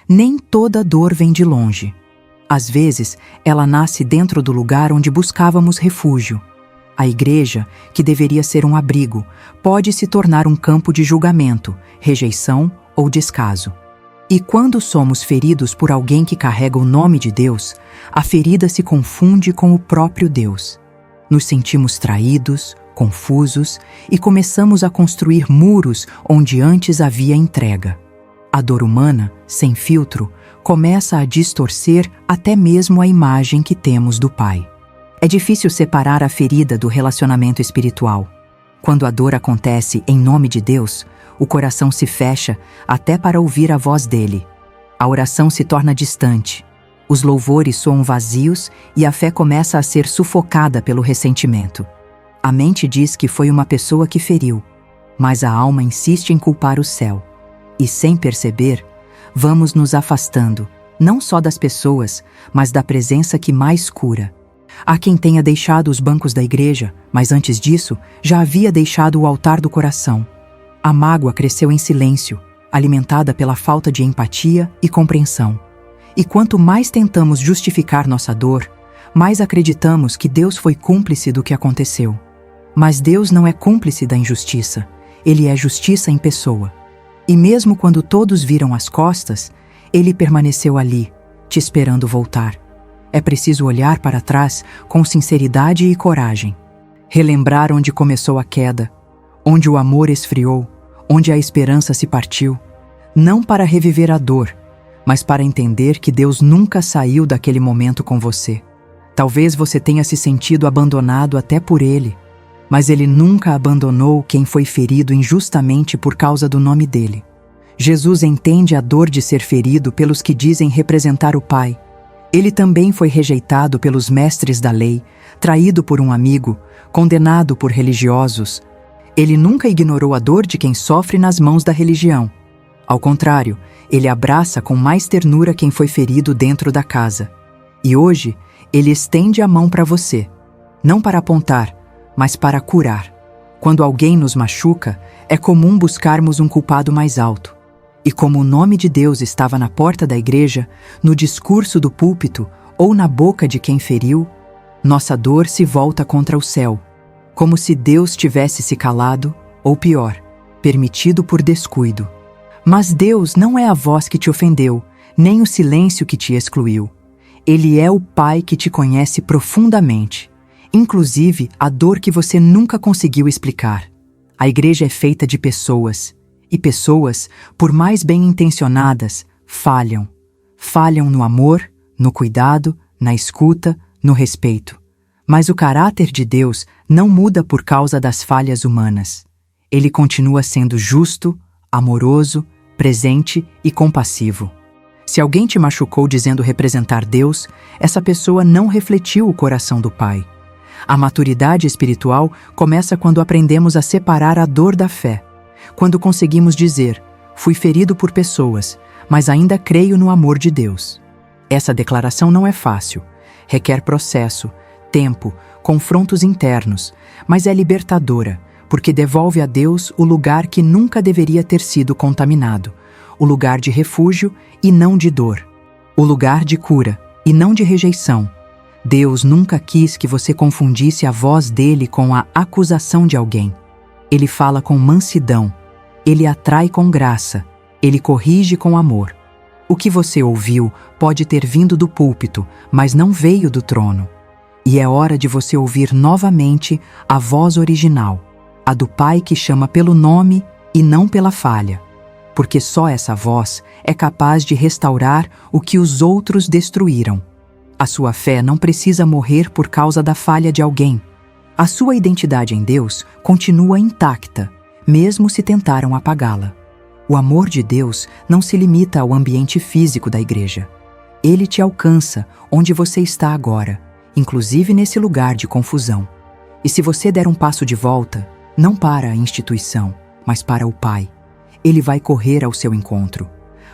Nem toda dor vem de longe. Às vezes, ela nasce dentro do lugar onde buscávamos refúgio. A igreja, que deveria ser um abrigo, pode se tornar um campo de julgamento, rejeição ou descaso. E quando somos feridos por alguém que carrega o nome de Deus, a ferida se confunde com o próprio Deus. Nos sentimos traídos, confusos e começamos a construir muros onde antes havia entrega. A dor humana, sem filtro, começa a distorcer até mesmo a imagem que temos do Pai. É difícil separar a ferida do relacionamento espiritual. Quando a dor acontece em nome de Deus, o coração se fecha até para ouvir a voz dele. A oração se torna distante. Os louvores soam vazios e a fé começa a ser sufocada pelo ressentimento. A mente diz que foi uma pessoa que feriu, mas a alma insiste em culpar o céu. E sem perceber, vamos nos afastando, não só das pessoas, mas da presença que mais cura. Há quem tenha deixado os bancos da igreja, mas antes disso, já havia deixado o altar do coração. A mágoa cresceu em silêncio, alimentada pela falta de empatia e compreensão. E quanto mais tentamos justificar nossa dor, mais acreditamos que Deus foi cúmplice do que aconteceu. Mas Deus não é cúmplice da injustiça, Ele é justiça em pessoa. E mesmo quando todos viram as costas, Ele permaneceu ali, te esperando voltar. É preciso olhar para trás com sinceridade e coragem. Relembrar onde começou a queda, onde o amor esfriou, onde a esperança se partiu. Não para reviver a dor, mas para entender que Deus nunca saiu daquele momento com você. Talvez você tenha se sentido abandonado até por Ele, mas Ele nunca abandonou quem foi ferido injustamente por causa do nome dele. Jesus entende a dor de ser ferido pelos que dizem representar o Pai. Ele também foi rejeitado pelos mestres da lei, traído por um amigo, condenado por religiosos. Ele nunca ignorou a dor de quem sofre nas mãos da religião. Ao contrário, Ele abraça com mais ternura quem foi ferido dentro da casa. E hoje, Ele estende a mão para você, não para apontar, mas para curar. Quando alguém nos machuca, é comum buscarmos um culpado mais alto. E como o nome de Deus estava na porta da igreja, no discurso do púlpito ou na boca de quem feriu, nossa dor se volta contra o céu, como se Deus tivesse se calado, ou pior, permitido por descuido. Mas Deus não é a voz que te ofendeu, nem o silêncio que te excluiu. Ele é o Pai que te conhece profundamente, inclusive a dor que você nunca conseguiu explicar. A igreja é feita de pessoas, e pessoas, por mais bem-intencionadas, falham. Falham no amor, no cuidado, na escuta, no respeito. Mas o caráter de Deus não muda por causa das falhas humanas. Ele continua sendo justo, amoroso, presente e compassivo. Se alguém te machucou dizendo representar Deus, essa pessoa não refletiu o coração do Pai. A maturidade espiritual começa quando aprendemos a separar a dor da fé. Quando conseguimos dizer, fui ferido por pessoas, mas ainda creio no amor de Deus. Essa declaração não é fácil, requer processo, tempo, confrontos internos, mas é libertadora, porque devolve a Deus o lugar que nunca deveria ter sido contaminado, o lugar de refúgio e não de dor, o lugar de cura e não de rejeição. Deus nunca quis que você confundisse a voz dele com a acusação de alguém. Ele fala com mansidão, ele atrai com graça, ele corrige com amor. O que você ouviu pode ter vindo do púlpito, mas não veio do trono. E é hora de você ouvir novamente a voz original, a do Pai que chama pelo nome e não pela falha, porque só essa voz é capaz de restaurar o que os outros destruíram. A sua fé não precisa morrer por causa da falha de alguém. A sua identidade em Deus continua intacta, mesmo se tentaram apagá-la. O amor de Deus não se limita ao ambiente físico da igreja. Ele te alcança onde você está agora, inclusive nesse lugar de confusão. E se você der um passo de volta, não para a instituição, mas para o Pai, Ele vai correr ao seu encontro.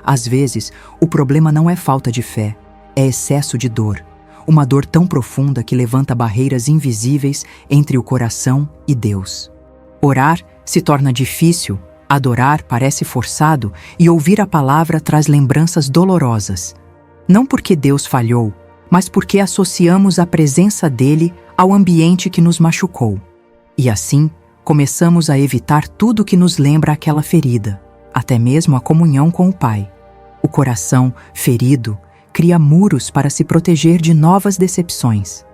Às vezes, o problema não é falta de fé, é excesso de dor. Uma dor tão profunda que levanta barreiras invisíveis entre o coração e Deus. Orar se torna difícil Adorar parece forçado e ouvir a palavra traz lembranças dolorosas. Não porque Deus falhou, mas porque associamos a presença dele ao ambiente que nos machucou. E assim, começamos a evitar tudo que nos lembra aquela ferida, até mesmo a comunhão com o Pai. O coração, ferido, cria muros para se proteger de novas decepções.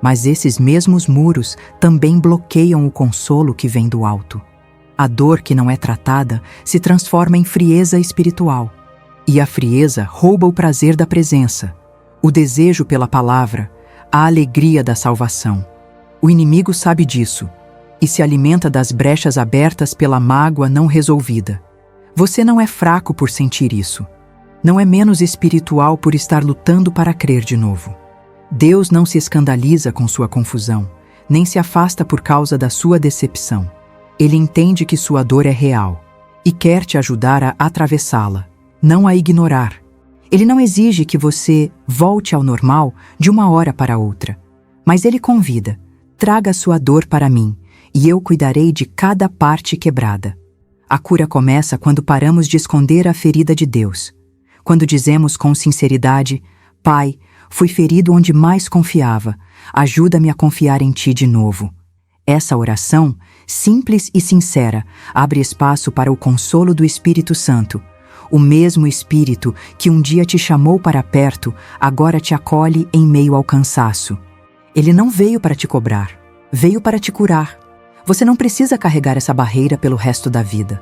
Mas esses mesmos muros também bloqueiam o consolo que vem do alto. A dor que não é tratada se transforma em frieza espiritual. E a frieza rouba o prazer da presença, o desejo pela palavra, a alegria da salvação. O inimigo sabe disso e se alimenta das brechas abertas pela mágoa não resolvida. Você não é fraco por sentir isso. Não é menos espiritual por estar lutando para crer de novo. Deus não se escandaliza com sua confusão, nem se afasta por causa da sua decepção. Ele entende que sua dor é real e quer te ajudar a atravessá-la, não a ignorar. Ele não exige que você volte ao normal de uma hora para outra, mas ele convida: traga sua dor para mim e eu cuidarei de cada parte quebrada. A cura começa quando paramos de esconder a ferida de Deus. Quando dizemos com sinceridade: Pai, fui ferido onde mais confiava, ajuda-me a confiar em Ti de novo. Essa oração, simples e sincera, abre espaço para o consolo do Espírito Santo. O mesmo Espírito que um dia te chamou para perto, agora te acolhe em meio ao cansaço. Ele não veio para te cobrar, veio para te curar. Você não precisa carregar essa barreira pelo resto da vida.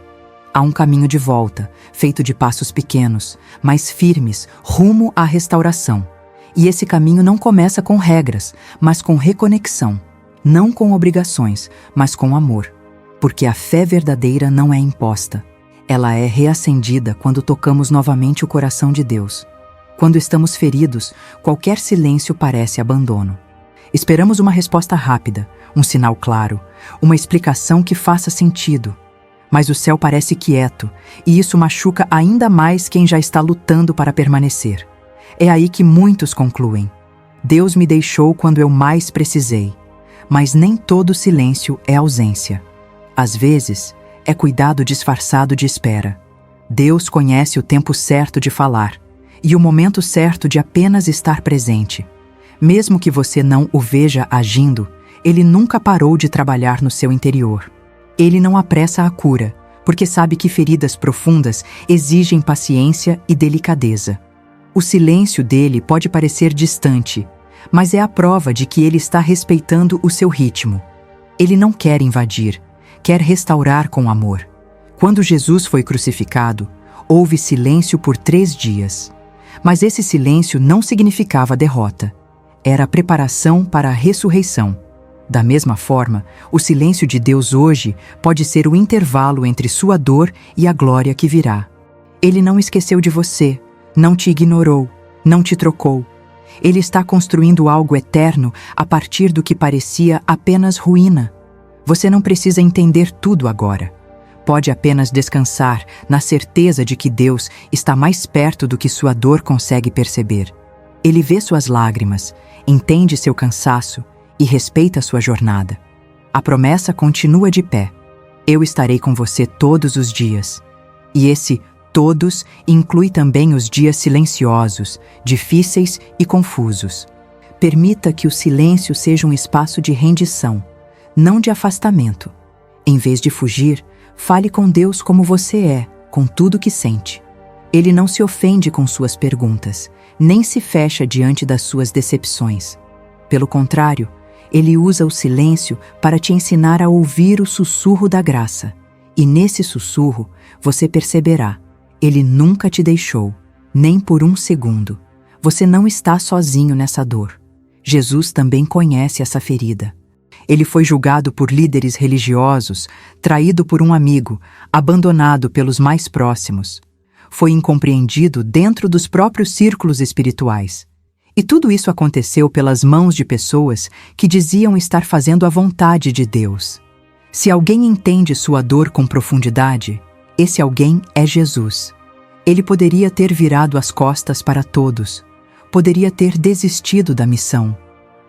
Há um caminho de volta, feito de passos pequenos, mas firmes, rumo à restauração. E esse caminho não começa com regras, mas com reconexão. Não com obrigações, mas com amor. Porque a fé verdadeira não é imposta. Ela é reacendida quando tocamos novamente o coração de Deus. Quando estamos feridos, qualquer silêncio parece abandono. Esperamos uma resposta rápida, um sinal claro, uma explicação que faça sentido. Mas o céu parece quieto, e isso machuca ainda mais quem já está lutando para permanecer. É aí que muitos concluem: Deus me deixou quando eu mais precisei. Mas nem todo silêncio é ausência. Às vezes, é cuidado disfarçado de espera. Deus conhece o tempo certo de falar e o momento certo de apenas estar presente. Mesmo que você não o veja agindo, Ele nunca parou de trabalhar no seu interior. Ele não apressa a cura, porque sabe que feridas profundas exigem paciência e delicadeza. O silêncio dele pode parecer distante, mas é a prova de que ele está respeitando o seu ritmo. Ele não quer invadir, quer restaurar com amor. Quando Jesus foi crucificado, houve silêncio por 3 dias. Mas esse silêncio não significava derrota. Era a preparação para a ressurreição. Da mesma forma, o silêncio de Deus hoje pode ser o intervalo entre sua dor e a glória que virá. Ele não esqueceu de você, não te ignorou, não te trocou. Ele está construindo algo eterno a partir do que parecia apenas ruína. Você não precisa entender tudo agora. Pode apenas descansar na certeza de que Deus está mais perto do que sua dor consegue perceber. Ele vê suas lágrimas, entende seu cansaço e respeita sua jornada. A promessa continua de pé. Eu estarei com você todos os dias. E esse todos inclui também os dias silenciosos, difíceis e confusos. Permita que o silêncio seja um espaço de rendição, não de afastamento. Em vez de fugir, fale com Deus como você é, com tudo que sente. Ele não se ofende com suas perguntas, nem se fecha diante das suas decepções. Pelo contrário, Ele usa o silêncio para te ensinar a ouvir o sussurro da graça. E nesse sussurro, você perceberá: Ele nunca te deixou, nem por um segundo. Você não está sozinho nessa dor. Jesus também conhece essa ferida. Ele foi julgado por líderes religiosos, traído por um amigo, abandonado pelos mais próximos. Foi incompreendido dentro dos próprios círculos espirituais. E tudo isso aconteceu pelas mãos de pessoas que diziam estar fazendo a vontade de Deus. Se alguém entende sua dor com profundidade, esse alguém é Jesus. Ele poderia ter virado as costas para todos, poderia ter desistido da missão,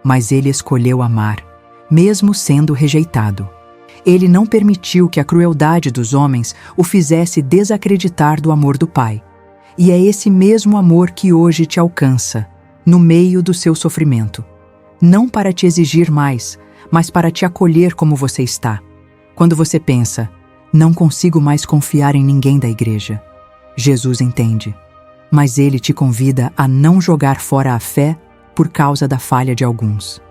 mas ele escolheu amar, mesmo sendo rejeitado. Ele não permitiu que a crueldade dos homens o fizesse desacreditar do amor do Pai. E é esse mesmo amor que hoje te alcança, no meio do seu sofrimento. Não para te exigir mais, mas para te acolher como você está. Quando você pensa, não consigo mais confiar em ninguém da igreja. Jesus entende, mas Ele te convida a não jogar fora a fé por causa da falha de alguns.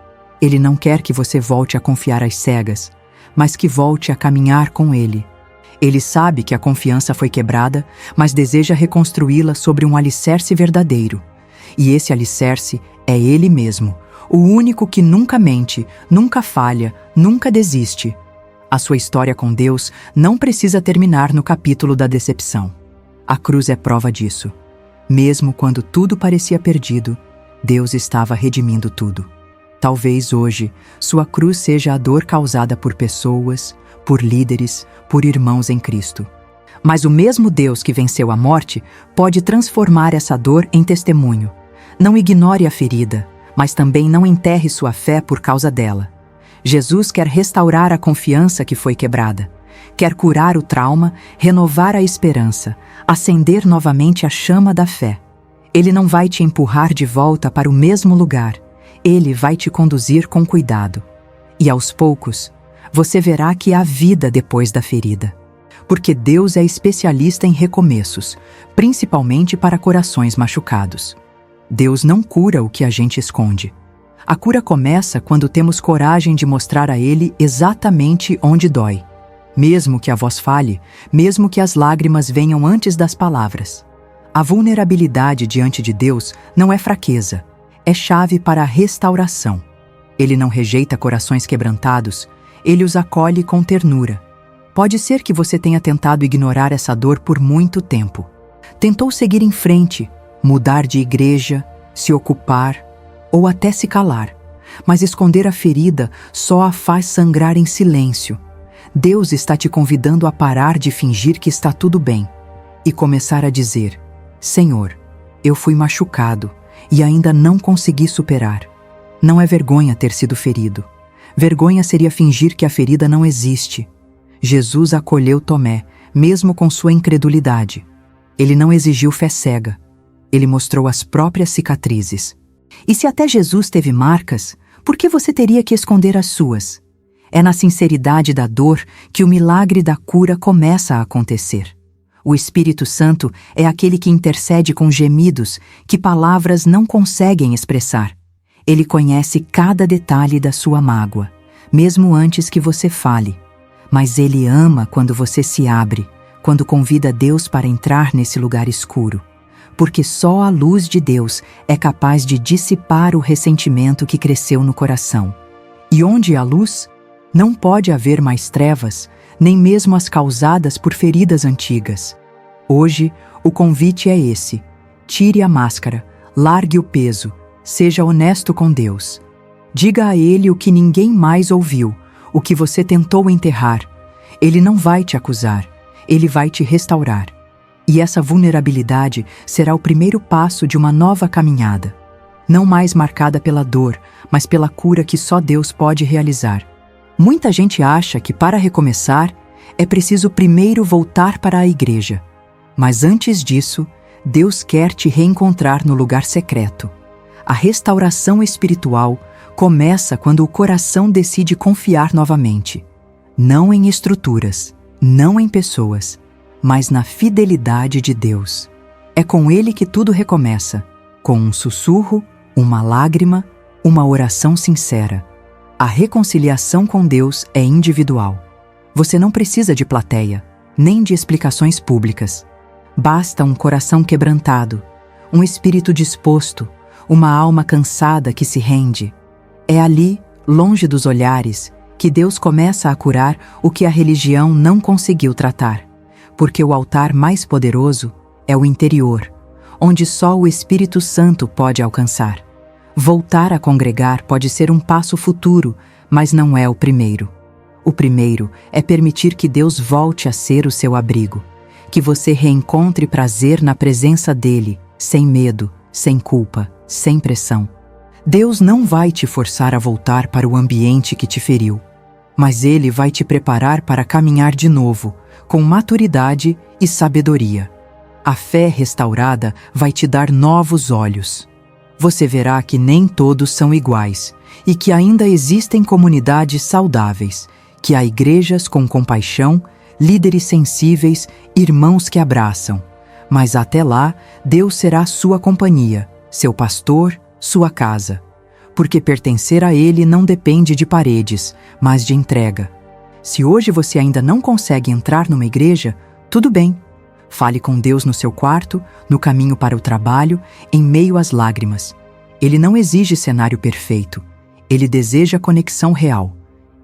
Ele não quer que você volte a confiar às cegas, mas que volte a caminhar com Ele. Ele sabe que a confiança foi quebrada, mas deseja reconstruí-la sobre um alicerce verdadeiro. E esse alicerce é Ele mesmo, o único que nunca mente, nunca falha, nunca desiste. A sua história com Deus não precisa terminar no capítulo da decepção. A cruz é prova disso. Mesmo quando tudo parecia perdido, Deus estava redimindo tudo. Talvez hoje sua cruz seja a dor causada por pessoas, por líderes, por irmãos em Cristo. Mas o mesmo Deus que venceu a morte pode transformar essa dor em testemunho. Não ignore a ferida, mas também não enterre sua fé por causa dela. Jesus quer restaurar a confiança que foi quebrada. Quer curar o trauma, renovar a esperança, acender novamente a chama da fé. Ele não vai te empurrar de volta para o mesmo lugar. Ele vai te conduzir com cuidado. E aos poucos, você verá que há vida depois da ferida. Porque Deus é especialista em recomeços, principalmente para corações machucados. Deus não cura o que a gente esconde. A cura começa quando temos coragem de mostrar a Ele exatamente onde dói. Mesmo que a voz falhe, mesmo que as lágrimas venham antes das palavras. A vulnerabilidade diante de Deus não é fraqueza, é chave para a restauração. Ele não rejeita corações quebrantados, Ele os acolhe com ternura. Pode ser que você tenha tentado ignorar essa dor por muito tempo. Tentou seguir em frente, mudar de igreja, se ocupar ou até se calar. Mas esconder a ferida só a faz sangrar em silêncio. Deus está te convidando a parar de fingir que está tudo bem e começar a dizer: Senhor, eu fui machucado e ainda não consegui superar. Não é vergonha ter sido ferido. Vergonha seria fingir que a ferida não existe. Jesus acolheu Tomé, mesmo com sua incredulidade. Ele não exigiu fé cega. Ele mostrou as próprias cicatrizes. E se até Jesus teve marcas, por que você teria que esconder as suas? É na sinceridade da dor que o milagre da cura começa a acontecer. O Espírito Santo é aquele que intercede com gemidos que palavras não conseguem expressar. Ele conhece cada detalhe da sua mágoa, mesmo antes que você fale. Mas Ele ama quando você se abre, quando convida Deus para entrar nesse lugar escuro. Porque só a luz de Deus é capaz de dissipar o ressentimento que cresceu no coração. E onde há luz, não pode haver mais trevas, nem mesmo as causadas por feridas antigas. Hoje, o convite é esse: tire a máscara, largue o peso, seja honesto com Deus. Diga a Ele o que ninguém mais ouviu, o que você tentou enterrar. Ele não vai te acusar, Ele vai te restaurar. E essa vulnerabilidade será o primeiro passo de uma nova caminhada, não mais marcada pela dor, mas pela cura que só Deus pode realizar. Muita gente acha que para recomeçar é preciso primeiro voltar para a igreja. Mas antes disso, Deus quer te reencontrar no lugar secreto. A restauração espiritual começa quando o coração decide confiar novamente. Não em estruturas, não em pessoas, mas na fidelidade de Deus. É com Ele que tudo recomeça, com um sussurro, uma lágrima, uma oração sincera. A reconciliação com Deus é individual. Você não precisa de plateia, nem de explicações públicas. Basta um coração quebrantado, um espírito disposto, uma alma cansada que se rende. É ali, longe dos olhares, que Deus começa a curar o que a religião não conseguiu tratar. Porque o altar mais poderoso é o interior, onde só o Espírito Santo pode alcançar. Voltar a congregar pode ser um passo futuro, mas não é o primeiro. O primeiro é permitir que Deus volte a ser o seu abrigo, que você reencontre prazer na presença dEle, sem medo, sem culpa, sem pressão. Deus não vai te forçar a voltar para o ambiente que te feriu. mas Ele vai te preparar para caminhar de novo, com maturidade e sabedoria. A fé restaurada vai te dar novos olhos. Você verá que nem todos são iguais e que ainda existem comunidades saudáveis, que há igrejas com compaixão, líderes sensíveis, irmãos que abraçam. Mas até lá, Deus será sua companhia, seu pastor, sua casa. Porque pertencer a Ele não depende de paredes, mas de entrega. Se hoje você ainda não consegue entrar numa igreja, tudo bem. Fale com Deus no seu quarto, no caminho para o trabalho, em meio às lágrimas. Ele não exige cenário perfeito. Ele deseja conexão real.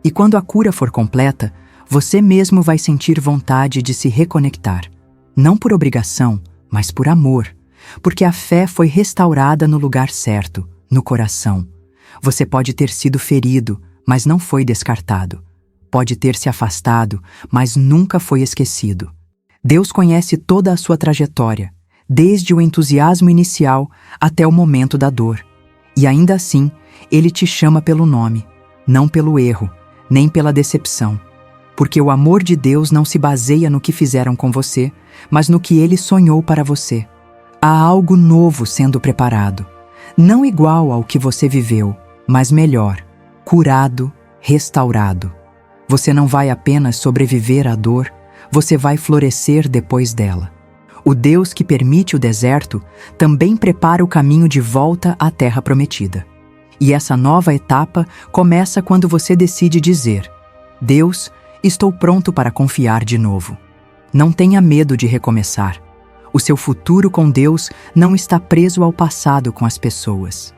E quando a cura for completa, você mesmo vai sentir vontade de se reconectar. Não por obrigação, mas por amor. Porque a fé foi restaurada no lugar certo, no coração. Você pode ter sido ferido, mas não foi descartado. Pode ter se afastado, mas nunca foi esquecido. Deus conhece toda a sua trajetória, desde o entusiasmo inicial até o momento da dor. E ainda assim, Ele te chama pelo nome, não pelo erro, nem pela decepção. Porque o amor de Deus não se baseia no que fizeram com você, mas no que Ele sonhou para você. Há algo novo sendo preparado, não igual ao que você viveu, mas melhor, curado, restaurado. Você não vai apenas sobreviver à dor, você vai florescer depois dela. O Deus que permite o deserto também prepara o caminho de volta à terra prometida. E essa nova etapa começa quando você decide dizer: Deus, estou pronto para confiar de novo. Não tenha medo de recomeçar. O seu futuro com Deus não está preso ao passado com as pessoas.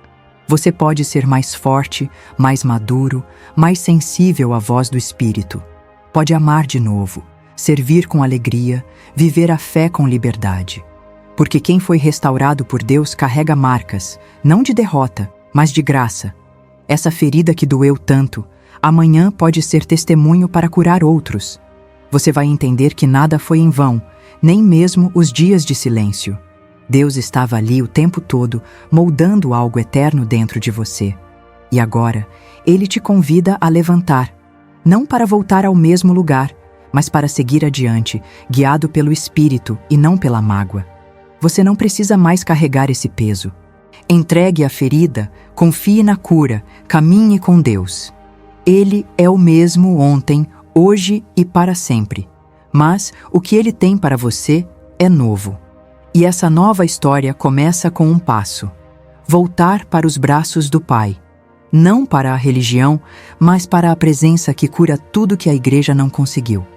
Você pode ser mais forte, mais maduro, mais sensível à voz do Espírito. Pode amar de novo, servir com alegria, viver a fé com liberdade. Porque quem foi restaurado por Deus carrega marcas, não de derrota, mas de graça. Essa ferida que doeu tanto, amanhã pode ser testemunho para curar outros. Você vai entender que nada foi em vão, nem mesmo os dias de silêncio. Deus estava ali o tempo todo, moldando algo eterno dentro de você. E agora, Ele te convida a levantar, não para voltar ao mesmo lugar, mas para seguir adiante, guiado pelo Espírito e não pela mágoa. Você não precisa mais carregar esse peso. Entregue a ferida, confie na cura, caminhe com Deus. Ele é o mesmo ontem, hoje e para sempre. Mas o que Ele tem para você é novo. E essa nova história começa com um passo: voltar para os braços do Pai. Não para a religião, mas para a presença que cura tudo que a igreja não conseguiu.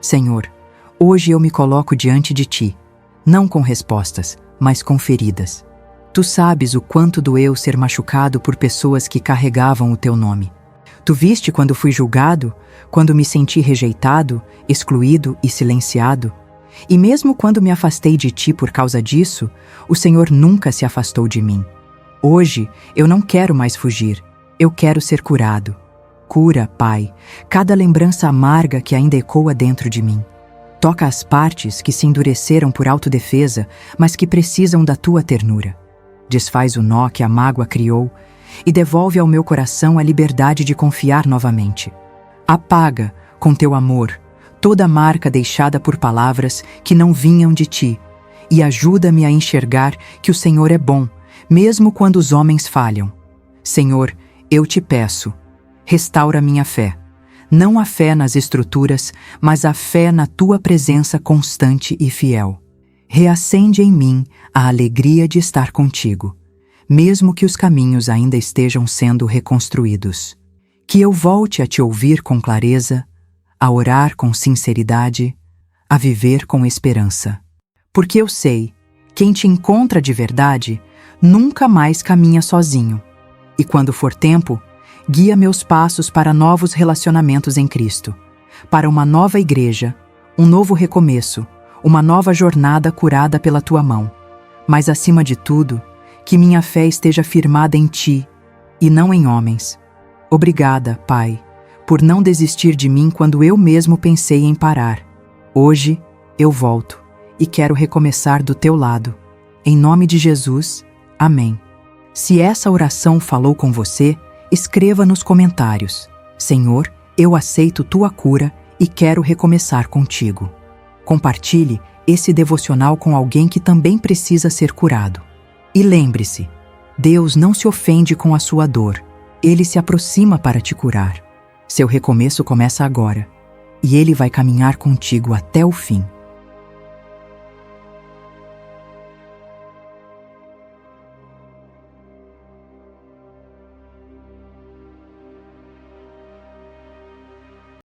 Senhor, hoje eu me coloco diante de Ti, não com respostas, mas com feridas. Tu sabes o quanto doeu ser machucado por pessoas que carregavam o Teu nome. Tu viste quando fui julgado, quando me senti rejeitado, excluído e silenciado. E mesmo quando me afastei de Ti por causa disso, o Senhor nunca se afastou de mim. Hoje, eu não quero mais fugir, eu quero ser curado. Cura, Pai, cada lembrança amarga que ainda ecoa dentro de mim. Toca as partes que se endureceram por autodefesa, mas que precisam da Tua ternura. Desfaz o nó que a mágoa criou e devolve ao meu coração a liberdade de confiar novamente. Apaga, com Teu amor, toda marca deixada por palavras que não vinham de Ti, e ajuda-me a enxergar que o Senhor é bom, mesmo quando os homens falham. Senhor, eu Te peço, restaura minha fé. Não a fé nas estruturas, mas a fé na Tua presença constante e fiel. Reacende em mim a alegria de estar contigo, mesmo que os caminhos ainda estejam sendo reconstruídos. Que eu volte a Te ouvir com clareza, a orar com sinceridade, a viver com esperança. Porque eu sei, quem Te encontra de verdade, nunca mais caminha sozinho. E quando for tempo, guia meus passos para novos relacionamentos em Cristo, para uma nova igreja, um novo recomeço, uma nova jornada curada pela Tua mão. Mas acima de tudo, que minha fé esteja firmada em Ti e não em homens. Obrigada, Pai, por não desistir de mim quando eu mesmo pensei em parar. Hoje eu volto e quero recomeçar do Teu lado. Em nome de Jesus, amém. Se essa oração falou com você, escreva nos comentários: Senhor, Eu aceito tua cura e quero recomeçar contigo. Compartilhe esse devocional com alguém que também precisa ser curado. E lembre-se, Deus não se ofende com a sua dor. Ele se aproxima para te curar. Seu recomeço começa agora, e Ele vai caminhar contigo até o fim.